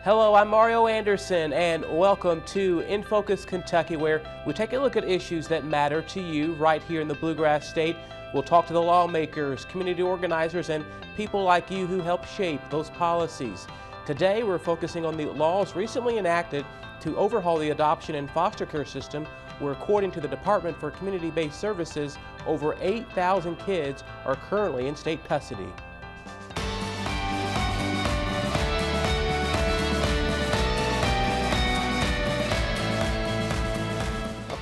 Hello, I'm Mario Anderson, and welcome to In Focus Kentucky, where we take a look at issues that matter to you right here in the Bluegrass State. We'll talk to the lawmakers, community organizers, and people like you who help shape those policies. Today, we're focusing on the laws recently enacted to overhaul the adoption and foster care system, where according to the Department for Community-Based Services, over 8,000 kids are currently in state custody.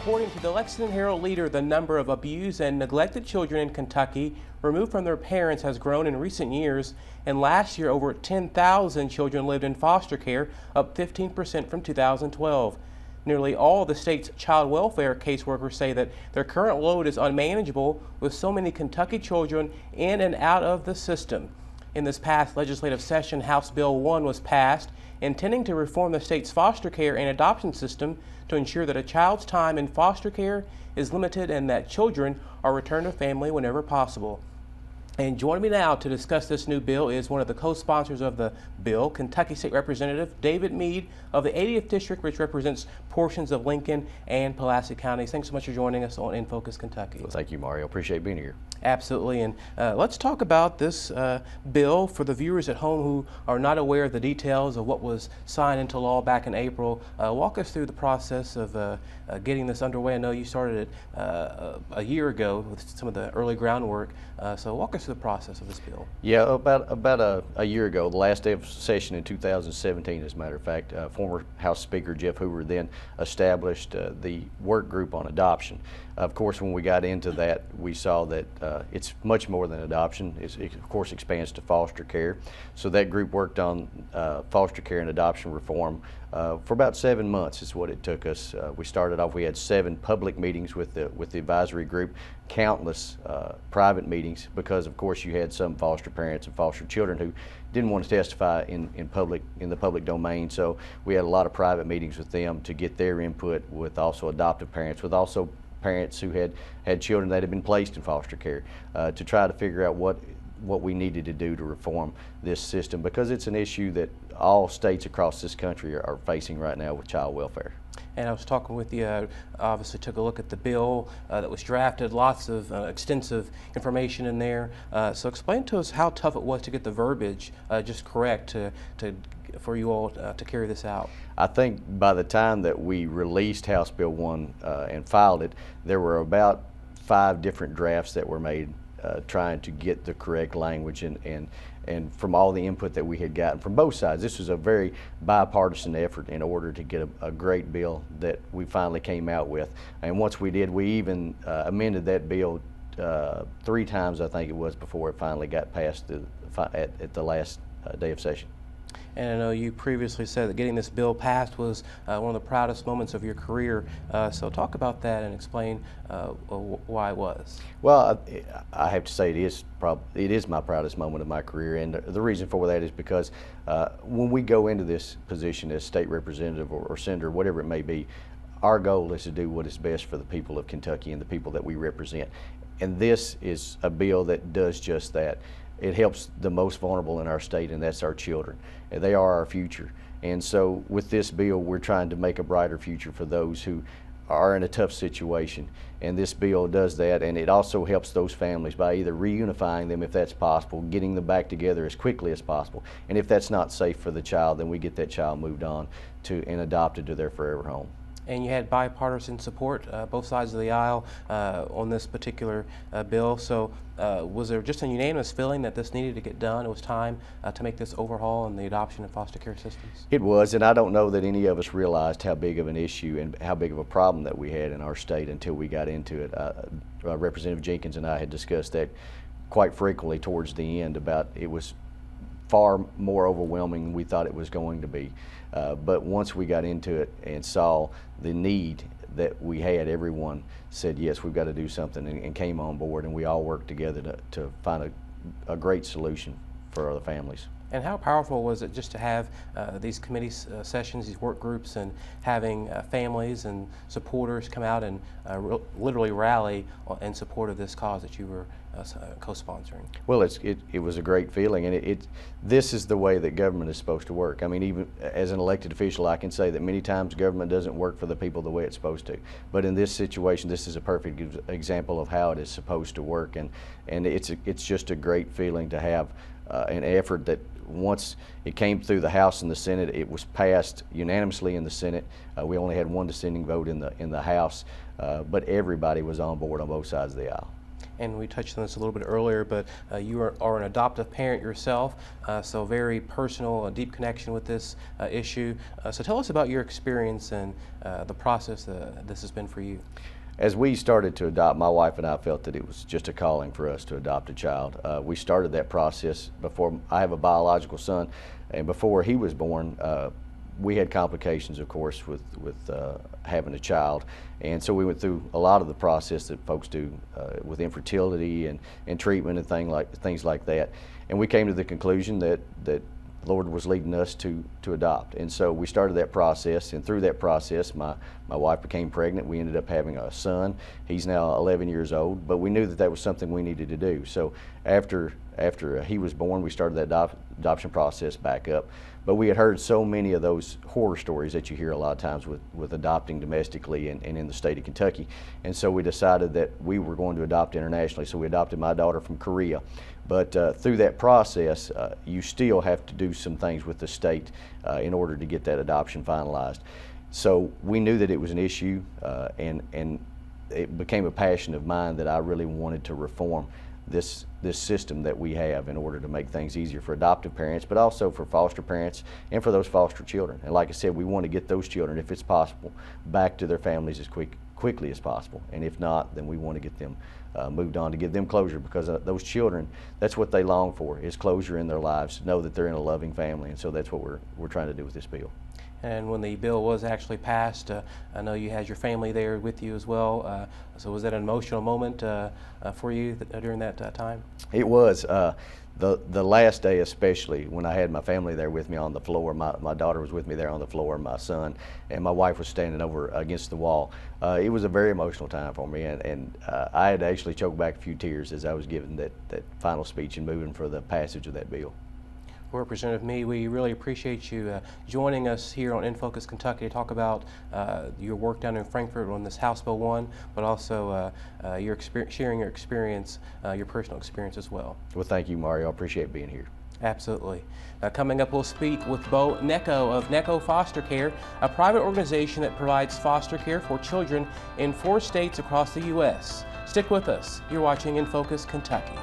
According to the Lexington Herald Leader, the number of abused and neglected children in Kentucky removed from their parents has grown in recent years, and last year over 10,000 children lived in foster care, up 15% from 2012. Nearly all of the state's child welfare caseworkers say that their current load is unmanageable with so many Kentucky children in and out of the system. In this past legislative session, House Bill 1 was passed, intending to reform the state's foster care and adoption system to ensure that a child's time in foster care is limited and that children are returned to family whenever possible. And joining me now to discuss this new bill is one of the co-sponsors of the bill, Kentucky State Representative David Mead of the 80th District, which represents portions of Lincoln and Pulaski counties. Thanks so much for joining us on In Focus Kentucky. Well, thank you, Mario. Appreciate being here. Absolutely, and let's talk about this bill for the viewers at home who are not aware of the details of what was signed into law back in April. Walk us through the process of getting this underway. I know you started it a year ago with some of the early groundwork, so walk us through the process of this bill. Yeah, about a year ago, the last day of session in 2017, as a matter of fact, former House Speaker Jeff Hoover then established the work group on adoption. Of course, when we got into that, we saw that it's much more than adoption. It of course expands to foster care. So that group worked on foster care and adoption reform for about 7 months is what it took us. We started off, we had 7 public meetings with the advisory group, countless private meetings, because of course you had some foster parents and foster children who didn't want to testify in the public domain. So we had a lot of private meetings with them to get their input, with also adoptive parents, with also parents who had children that had been placed in foster care, to try to figure out what we needed to do to reform this system, because it's an issue that all states across this country are facing right now with child welfare. And I was talking with you, obviously took a look at the bill that was drafted, lots of extensive information in there. So explain to us how tough it was to get the verbiage just correct for you all to carry this out. I think by the time that we released House Bill 1 and filed it, there were about 5 different drafts that were made trying to get the correct language, and from all the input that we had gotten from both sides. This was a very bipartisan effort in order to get a great bill that we finally came out with. And once we did, we even amended that bill 3 times, I think it was, before it finally got passed at the last day of session. And I know you previously said that getting this bill passed was one of the proudest moments of your career. So talk about that and explain why it was. Well, I have to say it is my proudest moment of my career, and the reason for that is because when we go into this position as state representative or senator, whatever it may be, our goal is to do what is best for the people of Kentucky and the people that we represent. And this is a bill that does just that. It helps the most vulnerable in our state, and that's our children. And they are our future. And so with this bill, we're trying to make a brighter future for those who are in a tough situation. And this bill does that, and it also helps those families by either reunifying them if that's possible, getting them back together as quickly as possible. And if that's not safe for the child, then we get that child moved on and adopted to their forever home. And you had bipartisan support, both sides of the aisle, on this particular bill. So was there just a unanimous feeling that this needed to get done? It was time to make this overhaul in the adoption and foster care systems? It was, and I don't know that any of us realized how big of an issue and how big of a problem that we had in our state until we got into it. Representative Jenkins and I had discussed that quite frequently towards the end, about it was far more overwhelming than we thought it was going to be. But once we got into it and saw the need that we had, everyone said, yes, we've got to do something, and came on board, and we all worked together to find a great solution for the families. And how powerful was it just to have these committee sessions, these work groups, and having families and supporters come out and literally rally in support of this cause that you were co-sponsoring? Well, it was a great feeling, and this is the way that government is supposed to work. I mean, even as an elected official, I can say that many times government doesn't work for the people the way it's supposed to. But in this situation, this is a perfect example of how it is supposed to work, and it's just a great feeling to have an effort that once it came through the House and the Senate, it was passed unanimously in the Senate. We only had one dissenting vote in the House, but everybody was on board on both sides of the aisle. And we touched on this a little bit earlier, but you are an adoptive parent yourself, so very personal, a deep connection with this issue. So tell us about your experience and the process that this has been for you. As we started to adopt, my wife and I felt that it was just a calling for us to adopt a child. We started that process before. I have a biological son, and before he was born, we had complications, of course, with having a child, and so we went through a lot of the process that folks do with infertility and treatment and things like that. And we came to the conclusion that the Lord was leading us to adopt, and so we started that process. And through that process, my wife became pregnant. We ended up having a son. He's now 11 years old, but we knew that was something we needed to do. So after he was born, we started that adoption process back up. But we had heard so many of those horror stories that you hear a lot of times with adopting domestically and in the state of Kentucky. And so we decided that we were going to adopt internationally. So we adopted my daughter from Korea. But through that process, you still have to do some things with the state in order to get that adoption finalized. So we knew that it was an issue, and it became a passion of mine that I really wanted to reform this system that we have in order to make things easier for adoptive parents, but also for foster parents and for those foster children. And like I said, we want to get those children, if it's possible, back to their families as quickly as possible. And if not, then we want to get them moved on, to give them closure, because those children, that's what they long for, is closure in their lives, to know that they're in a loving family. And so that's what we're trying to do with this bill. And when the bill was actually passed, I know you had your family there with you as well. So was that an emotional moment for you during that time? It was. The last day especially, when I had my family there with me on the floor. My daughter was with me there on the floor, my son, and my wife was standing over against the wall. It was a very emotional time for me, and I had to actually choke back a few tears as I was giving that final speech and moving for the passage of that bill. Well, Representative Mead, we really appreciate you joining us here on In Focus Kentucky to talk about your work down in Frankfort on this House Bill 1, but also sharing your experience, your personal experience as well. Well, thank you, Mario. I appreciate being here. Absolutely. Coming up, we'll speak with Bo Necco of Necco Foster Care, a private organization that provides foster care for children in 4 states across the U.S. Stick with us. You're watching In Focus Kentucky.